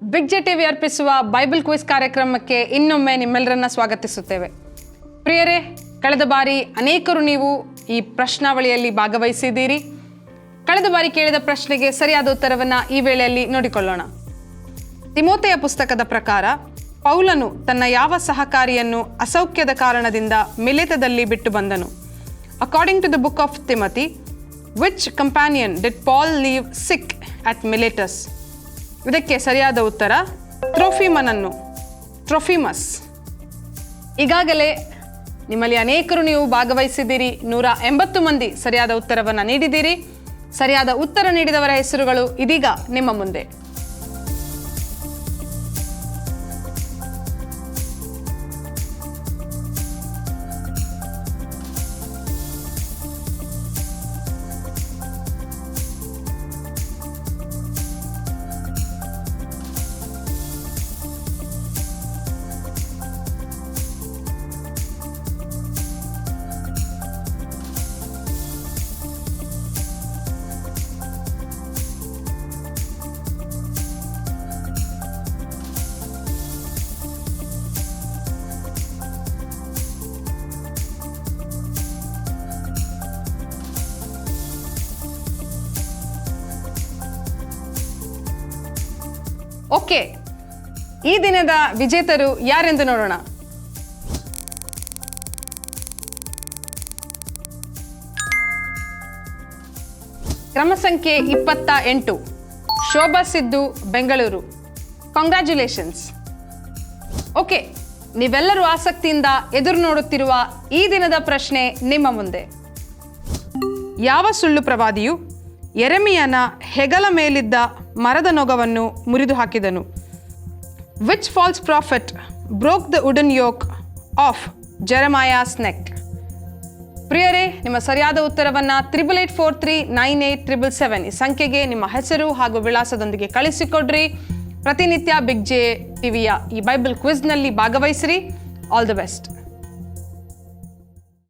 Big J TV ಅರ್ಪಿಸುವ Bible quiz ಕಾರ್ಯಕ್ರಮಕ್ಕೆ ಇನ್ನೊಮ್ಮೆ ನಿಮ್ಮೆಲ್ಲರನ್ನ ಸ್ವಾಗತಿಸುತ್ತೇವೆ. ಪ್ರಿಯರೇ, ಕಳೆದ ಬಾರಿ ಅನೇಕರು ನೀವು ಈ ಪ್ರಶ್ನಾವಳಿಯಲ್ಲಿ ಭಾಗವಹಿಸಿದ್ದೀರಿ. ಕಳೆದ ಬಾರಿ ಕೇಳಿದ ಪ್ರಶ್ನೆಗೆ ಸರಿಯಾದ ಉತ್ತರವನ್ನು ಈ ವೇಳೆಯಲ್ಲಿ ನೋಡಿಕೊಳ್ಳೋಣ. ತಿಮೋಥೆಯ ಪುಸ್ತಕದ ಪ್ರಕಾರ ಪೌಲನು ತನ್ನ ಯಾವ ಸಹಕಾರಿಯನ್ನು ಅಸೌಖ್ಯದ ಕಾರಣದಿಂದ ಮಿಲೇತದಲ್ಲಿ ಬಿಟ್ಟು ಬಂದನು? According to the book of Timothy, which companion did Paul leave sick at Miletus? ಇದಕ್ಕೆ ಸರಿಯಾದ ಉತ್ತರ ಟ್ರೋಫಿಮಸ್. ಈಗಾಗಲೇ ನಿಮ್ಮಲ್ಲಿ ಅನೇಕರು ನೀವು ಭಾಗವಹಿಸಿದ್ದೀರಿ. 180 ಮಂದಿ ಸರಿಯಾದ ಉತ್ತರವನ್ನು ನೀಡಿದ್ದೀರಿ. ಸರಿಯಾದ ಉತ್ತರ ನೀಡಿದವರ ಹೆಸರುಗಳು ಇದೀಗ ನಿಮ್ಮ ಮುಂದೆ. ಓಕೆ, ಈ ದಿನದ ವಿಜೇತರು ಯಾರೆಂದು ನೋಡೋಣ. ಕ್ರಮ ಸಂಖ್ಯೆ 28, ಶೋಭಾ ಸಿದ್ದು, ಬೆಂಗಳೂರು. ಕಾಂಗ್ರ್ಯಾಚುಲೇಷನ್ಸ್. ಓಕೆ, ನೀವೆಲ್ಲರೂ ಆಸಕ್ತಿಯಿಂದ ಎದುರು ನೋಡುತ್ತಿರುವ ಈ ದಿನದ ಪ್ರಶ್ನೆ ನಿಮ್ಮ ಮುಂದೆ. ಯಾವ ಸುಳ್ಳು ಪ್ರವಾದಿಯು ಯೆರೆಮೀಯನ ಹೆಗಲ ಮೇಲಿದ್ದ ಮರದ ನೊಗವನ್ನು ಮುರಿದು ಹಾಕಿದನು? Which false prophet broke the wooden yoke of Jeremiah's neck? ಪ್ರಿಯರೇ, ನಿಮ್ಮ ಸರಿಯಾದ ಉತ್ತರವನ್ನು 8884398777 ಈ ಸಂಖ್ಯೆಗೆ ನಿಮ್ಮ ಹೆಸರು ಹಾಗೂ ವಿಳಾಸದೊಂದಿಗೆ ಕಳಿಸಿಕೊಡ್ರಿ. ಪ್ರತಿನಿತ್ಯ ಬಿಗ್ ಜೆ ಟಿವಿಯ ಈ ಬೈಬಲ್ ಕ್ವಿಜ್ನಲ್ಲಿ ಭಾಗವಹಿಸಿರಿ. All the best.